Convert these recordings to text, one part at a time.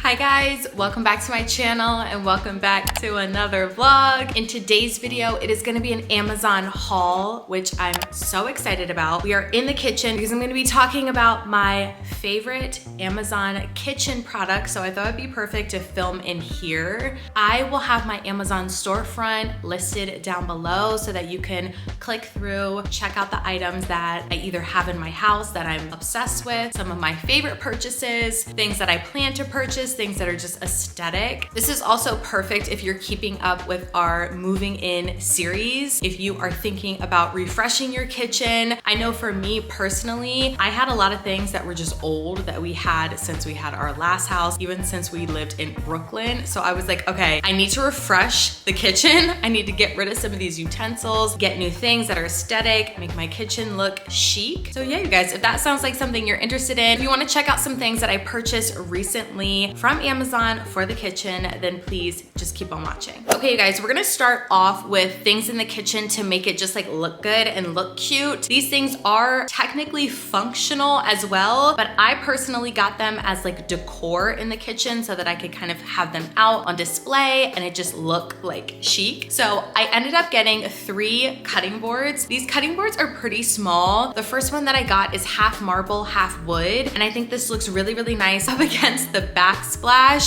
Hi guys, welcome back to my channel and welcome back to another vlog. In today's video, it is gonna be an Amazon haul, which I'm so excited about. We are in the kitchen because I'm gonna be talking about my favorite Amazon kitchen products, so I thought it'd be perfect to film in here. I will have my Amazon storefront listed down below so that you can click through, check out the items that I either have in my house that I'm obsessed with, some of my favorite purchases, things that I plan to purchase, things that are just aesthetic. This is also perfect if you're keeping up with our moving in series. If you are thinking about refreshing your kitchen, I know for me personally, I had a lot of things that were just old that we had since we had our last house, even since we lived in Brooklyn. So I was like, okay, I need to refresh the kitchen. I need to get rid of some of these utensils, get new things that are aesthetic, make my kitchen look chic. So yeah, you guys, if that sounds like something you're interested in, if you want to check out some things that I purchased recently from Amazon for the kitchen, then please just keep on watching. Okay, you guys, we're gonna start off with things in the kitchen to make it just like look good and look cute. These things are technically functional as well, but I personally got them as like decor in the kitchen so that I could kind of have them out on display and it just look like chic. So I ended up getting 3 cutting boards. These cutting boards are pretty small. The first one that I got is half marble, half wood, and I think this looks really, really nice up against the backsplash.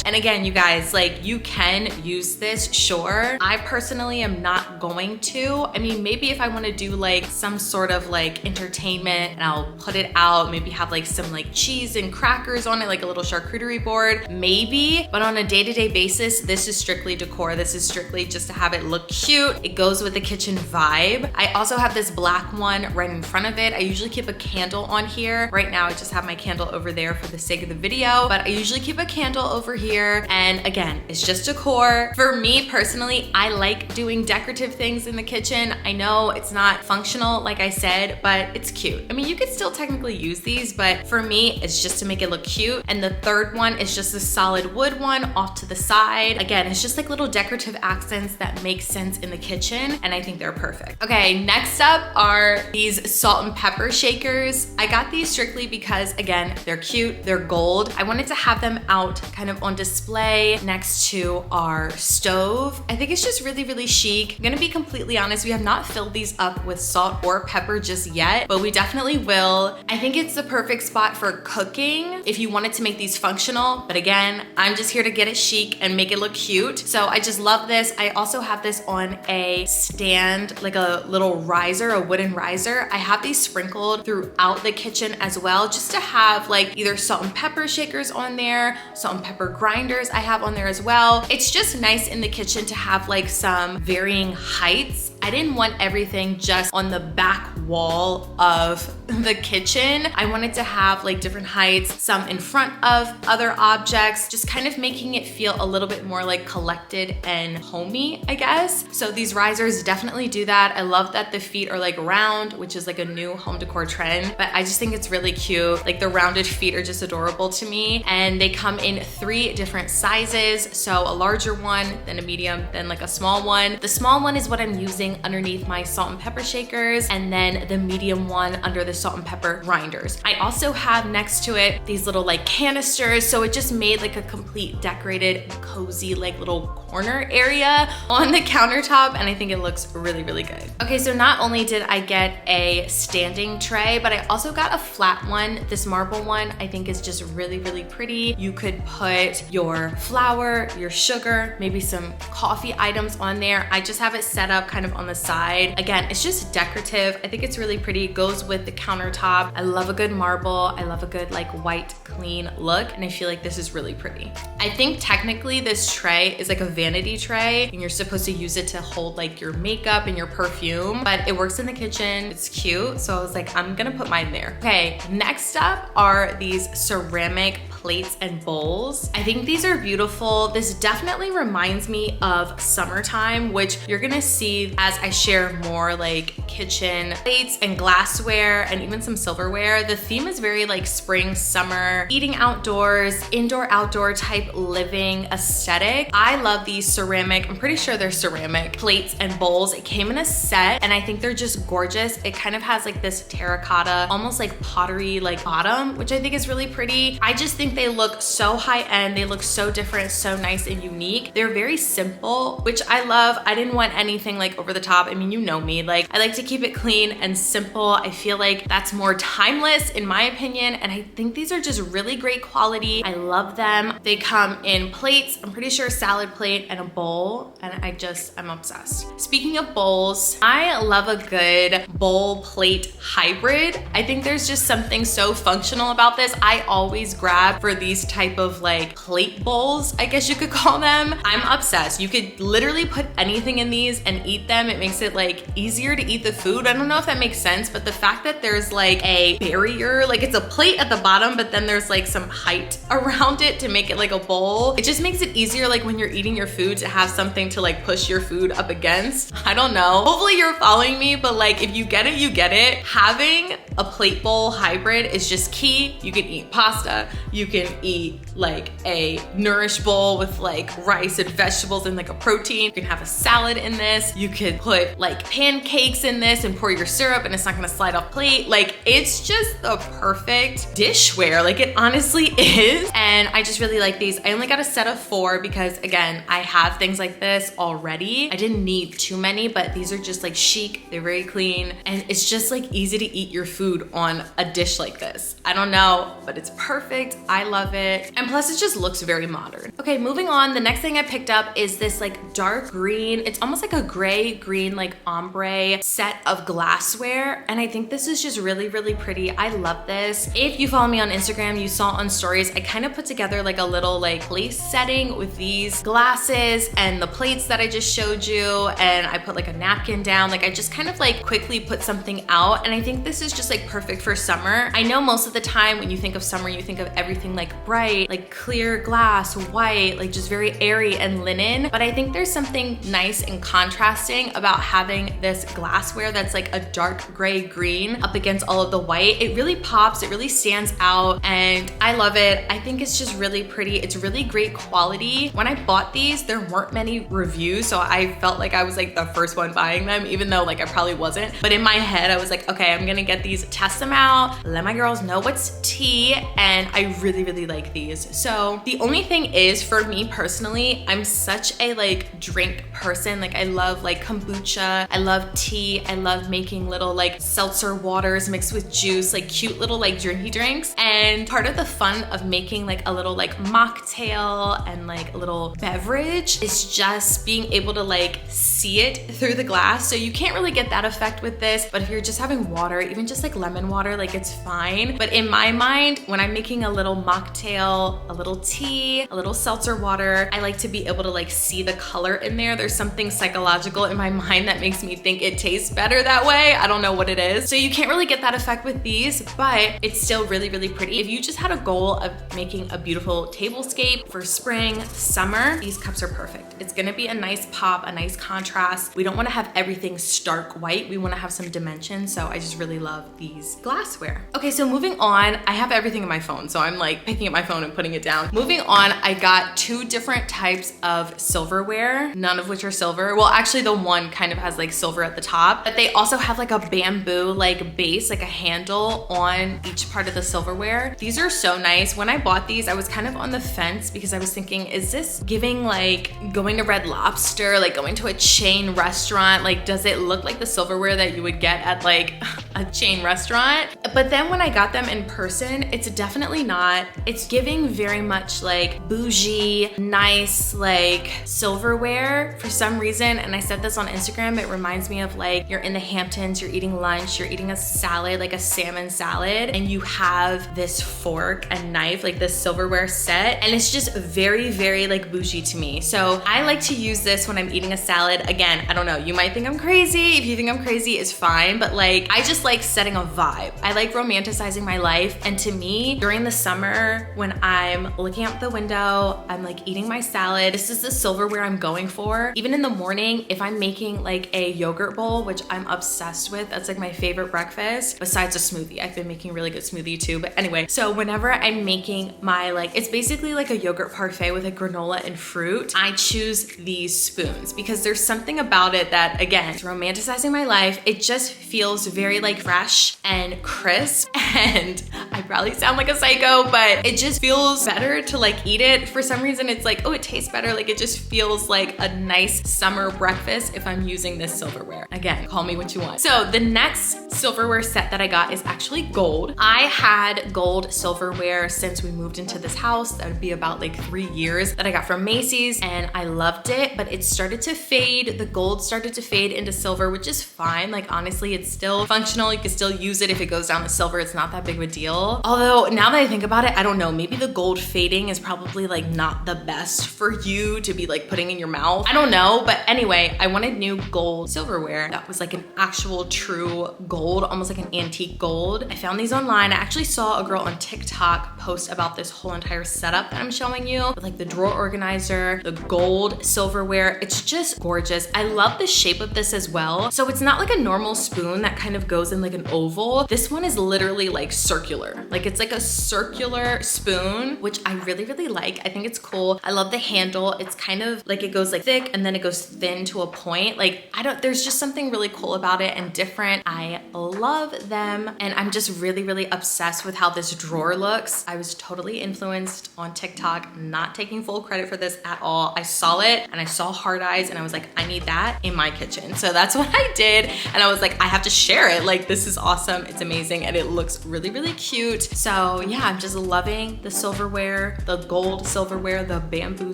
And again, you guys, like you can use this, sure. I personally am not going to. I mean, maybe if I want to do like some sort of like entertainment and I'll put it out, maybe have like some like cheese and crackers on it, like a little charcuterie board, maybe. But on a day-to-day basis, this is strictly decor. This is strictly just to have it look cute. It goes with the kitchen vibe. I also have this black one right in front of it. I usually keep a candle on here. Right now, I just have my candle over there for the sake of the video, but I usually keep a candle over here. And again, it's just decor. For me personally, I like doing decorative things in the kitchen. I know it's not functional, like I said, but it's cute. I mean, you could still technically use these, but for me, it's just to make it look cute. And the third one is just a solid wood one off to the side. Again, it's just like little decorative accents that make sense in the kitchen, and I think they're perfect. Okay, next up are these salt and pepper shakers. I got these strictly because, again, they're cute, they're gold. I wanted to have them out kind of on display next to our stove. I think it's just really, really chic. I'm gonna be completely honest, we have not filled these up with salt or pepper just yet, but we definitely will. I think it's the perfect spot for cooking if you wanted to make these functional, but again, I'm just here to get it chic and make it look cute. So I just love this. I also have this on a stand, like a little riser, a wooden riser. I have these sprinkled throughout the kitchen as well, just to have like either salt and pepper shakers on there, salt and pepper grinders I have on there as well. It's just nice in the kitchen to have like some varying heights. I didn't want everything just on the back wall of the kitchen. I wanted to have like different heights, some in front of other objects, just kind of making it feel a little bit more like collected and homey, I guess. So these risers definitely do that. I love that the feet are like round, which is like a new home decor trend, but I just think it's really cute. Like the rounded feet are just adorable to me. And they come in 3 different sizes. So a larger one, then a medium, then like a small one. The small one is what I'm using underneath my salt and pepper shakers, and then the medium one under the salt and pepper grinders. I also have next to it these little like canisters, so it just made like a complete decorated, cozy like little corner area on the countertop, and I think it looks really, really good. Okay, so not only did I get a standing tray, but I also got a flat one. This marble one I think is just really, really pretty. You could put your flour, your sugar, maybe some coffee items on there. I just have it set up kind of on the side. Again, it's just decorative. I think it's really pretty. It goes with the countertop. I love a good marble. I love a good like white, clean look, and I feel like this is really pretty. I think technically this tray is like a vanity tray, and you're supposed to use it to hold like your makeup and your perfume, but it works in the kitchen. It's cute, so I was like, I'm gonna put mine there. Okay, next up are these ceramic plates and bowls. I think these are beautiful. This definitely reminds me of summertime, which you're gonna see as I share more like kitchen plates and glassware and even some silverware. The theme is very like spring, summer, eating outdoors, indoor, outdoor type living aesthetic. I love these ceramic, I'm pretty sure they're ceramic plates and bowls. It came in a set and I think they're just gorgeous. It kind of has like this terracotta, almost like pottery like bottom, which I think is really pretty. I just think think they look so high end. They look so different, so nice and unique. They're very simple, which I love. I didn't want anything like over the top. I mean, you know me, like I like to keep it clean and simple. I feel like that's more timeless in my opinion. And I think these are just really great quality. I love them. They come in plates. I'm pretty sure a salad plate and a bowl. And I'm obsessed. Speaking of bowls, I love a good bowl plate hybrid. I think there's just something so functional about this. I always grab for these type of like plate bowls, I guess you could call them. I'm obsessed. You could literally put anything in these and eat them. It makes it like easier to eat the food. I don't know if that makes sense, but the fact that there's like a barrier, like it's a plate at the bottom, but then there's like some height around it to make it like a bowl. It just makes it easier like when you're eating your food to have something to like push your food up against. I don't know. Hopefully you're following me, but like if you get it, you get it. Having a plate bowl hybrid is just key. You can eat pasta. You can eat like a nourished bowl with like rice and vegetables and like a protein. You can have a salad in this. You could put like pancakes in this and pour your syrup and it's not gonna slide off plate. Like it's just the perfect dishware. Like it honestly is. And I just really like these. I only got a set of 4 because again, I have things like this already. I didn't need too many, but these are just like chic. They're very clean. And it's just like easy to eat your food on a dish like this. I don't know, but it's perfect. I love it. And plus it just looks very modern. Okay, moving on. The next thing I picked up is this like dark green. It's almost like a gray green, like ombre set of glassware. And I think this is just really, really pretty. I love this. If you follow me on Instagram, you saw on stories, I kind of put together like a little like place setting with these glasses and the plates that I just showed you. And I put like a napkin down. Like I just kind of like quickly put something out. And I think this is just like perfect for summer. I know most of the time when you think of summer, you think of everything like bright, like clear glass, white, like just very airy and linen. But I think there's something nice and contrasting about having this glassware that's like a dark gray green up against all of the white. It really pops, it really stands out, and I love it. I think it's just really pretty. It's really great quality. When I bought these, there weren't many reviews, so I felt like I was like the first one buying them, even though like I probably wasn't. But in my head, I was like, okay, I'm gonna get these, test them out, let my girls know what's tea, and I really, really like these. So the only thing is, for me personally, I'm such a like drink person. Like I love like kombucha, I love tea, I love making little like seltzer waters mixed with juice, like cute little like drinky drinks. And part of the fun of making like a little like mocktail and like a little beverage is just being able to like see it through the glass. So you can't really get that effect with this, but if you're just having water, even just like lemon water, like it's fine. But in my mind, when I'm making a little mocktail, a little tea, a little seltzer water, I like to be able to like see the color in there. There's something psychological in my mind that makes me think it tastes better that way. I don't know what it is. So you can't really get that effect with these, but it's still really, really pretty. If you just had a goal of making a beautiful tablescape for spring, summer, these cups are perfect. It's gonna be a nice pop, a nice contrast. We don't wanna have everything stark white. We wanna have some dimension. So I just really love these glassware. Okay, so moving on, I have everything in my phone. So I'm like picking up my phone and putting it down. Moving on, I got 2 different types of silverware, none of which are silver. Well, actually the one kind of has like silver at the top, but they also have like a bamboo like base, like a handle on each part of the silverware. These are so nice. When I bought these, I was kind of on the fence because I was thinking, is this giving like going to Red Lobster, like going to a chain restaurant? Like, does it look like the silverware that you would get at like a chain restaurant? But then when I got them in person, it's definitely not. It's giving very much like bougie, nice, like silverware for some reason. And I said this on Instagram, it reminds me of like you're in the Hamptons, you're eating lunch, you're eating a salad, like a salmon salad, and you have this fork and knife, like this silverware set. And it's just very, very like bougie to me. So I like to use this when I'm eating a salad. Again, I don't know, you might think I'm crazy. If you think I'm crazy, it's fine. But like, I just like setting a vibe. I like romanticizing my life. And to me, during the summer, when I'm looking out the window, I'm like eating my salad, this is the silverware I'm going for. Even in the morning, if I'm making like a yogurt bowl, which I'm obsessed with, that's like my favorite breakfast, besides a smoothie. I've been making a really good smoothie too. But anyway, so whenever I'm making my like, it's basically like a yogurt parfait with a granola and fruit, I choose these spoons because there's something about it that, again, it's romanticizing my life. It just feels very like fresh and crisp. And I probably sound like a psycho, but it just feels better to like eat it. For some reason, it's like, oh, it tastes better. Like it just feels like a nice summer breakfast if I'm using this silverware. Again, call me what you want. So the next silverware set that I got is actually gold. I had gold silverware since we moved into this house. That would be about like 3 years, that I got from Macy's, and I loved it, but it started to fade. The gold started to fade into silver, which is fine. Like honestly, it's still functional. You can still use it if it goes down to silver. It's not that big of a deal. Although now that I think about it, I don't know, maybe the gold fading is probably like not the best for you to be like putting in your mouth. I don't know, but anyway, I wanted new gold silverware that was like an actual true gold, almost like an antique gold. I found these online. I actually saw a girl on TikTok post about this whole entire setup that I'm showing you, with like the drawer organizer, the gold silverware. It's just gorgeous. I love the shape of this as well. So it's not like a normal spoon that kind of goes in like an oval. This one is literally like circular. Like it's like a circular spoon, which I really, really like. I think it's cool. I love the handle. It's kind of like it goes like thick and then it goes thin to a point. Like there's just something really cool about it and different. I love them. And I'm just really, really obsessed with how this drawer looks. I was totally influenced on TikTok, not taking full credit for this at all. I saw it and I saw hard eyes and I was like, I need that in my kitchen. So that's what I did. And I was like, I have to share it. Like, this is awesome. It's amazing. And it looks really, really cute. So yeah, I'm just loving the silverware, the gold silverware, the bamboo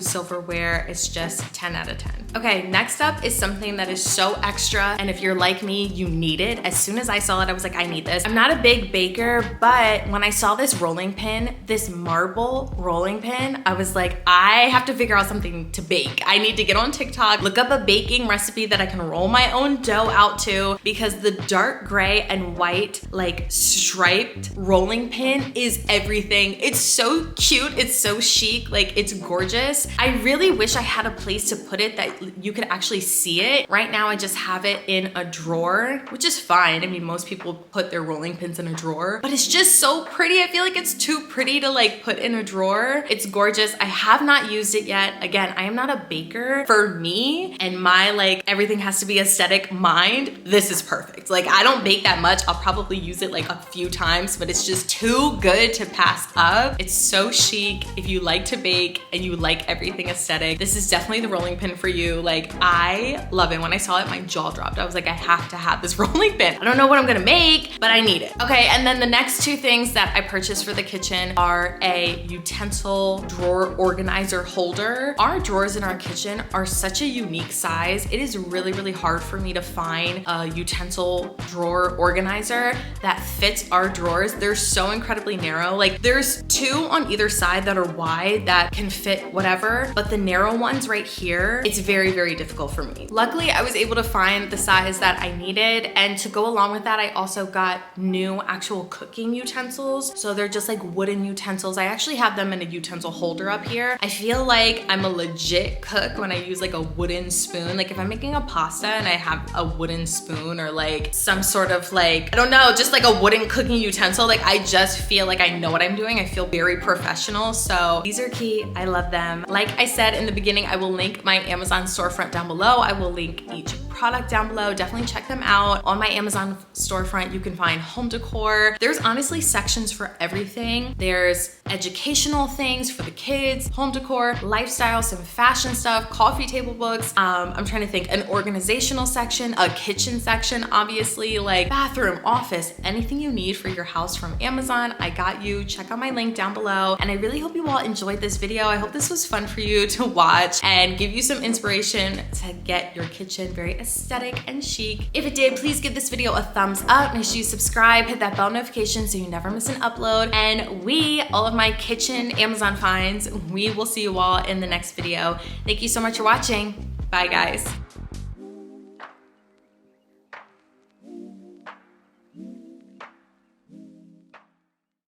silverware. It's just 10 out of 10. Okay, next up is something that is so extra. And if you're like me, you need it. As soon as I saw it, I was like, I need this. I'm not a big baker, but when I saw this rolling pin, this marble rolling pin, I was like, I have to figure out something to bake. I need to get on TikTok, look up a baking recipe that I can roll my own dough out to, because the dark gray and white like striped rolling pin is everything. It's so cute. It's so chic. Like it's gorgeous. I really wish I had a place to put it that you could actually see it. Right now I just have it in a drawer, which is fine. I mean, most people put their rolling pins in a drawer, but it's just so pretty. I feel like it's too pretty to like put in a drawer. It's gorgeous. I have not used it yet. Again, I am not a baker. For me and my like everything has to be aesthetic mind, this is perfect. Like I don't bake that much. I'll probably use it like a few times, but it's just too good to pass up. It's so chic. If you like to bake and you like everything aesthetic, this is definitely the rolling pin for you. Like I love it. When I saw it, my jaw dropped. I was like, I have to have this rolling pin. I don't know what I'm gonna make, but I need it. Okay, and then the next two things that I purchased for the kitchen are a utensil drawer organizer holder. Our drawers in our kitchen are such a unique size. It is really, really hard for me to find a utensil drawer organizer that fits our drawers. They're so incredibly narrow. Like there's two on either side that are wide that can fit whatever, but the narrow ones right here, it's very, very difficult for me. Luckily, I was able to find the size that I needed, and to go along with that, I also got new actual cooking utensils. So they're just like wooden utensils. I actually have them in a utensil holder up here. I feel like I'm a legit cook when I use like a wooden spoon. Like if I'm making a pasta and I have a wooden spoon or like some sort of like, I don't know, just like a wooden cooking utensil, like I just feel like I know what I'm doing. I feel very professional. So these are key. I love them. Like I said in the beginning, I will link my Amazon storefront down below. I will link each product down below. Definitely check them out. On my Amazon storefront, you can find home decor. There's honestly sections for everything. There's educational things for the kids, home decor, lifestyle, some fashion stuff, coffee table books. I'm trying to think, an organizational section, a kitchen section, obviously, like bathroom, office, anything you need for your house from Amazon. I got you. Check out my link down below. And I really hope you all enjoyed this video. I hope this was fun for you to watch and give you some inspiration to get your kitchen very aesthetic and chic. If it did, please give this video a thumbs up. Make sure you subscribe, hit that bell notification so you never miss an upload. And all of my kitchen Amazon finds, we will see you all in the next video. Thank you so much for watching. Bye guys.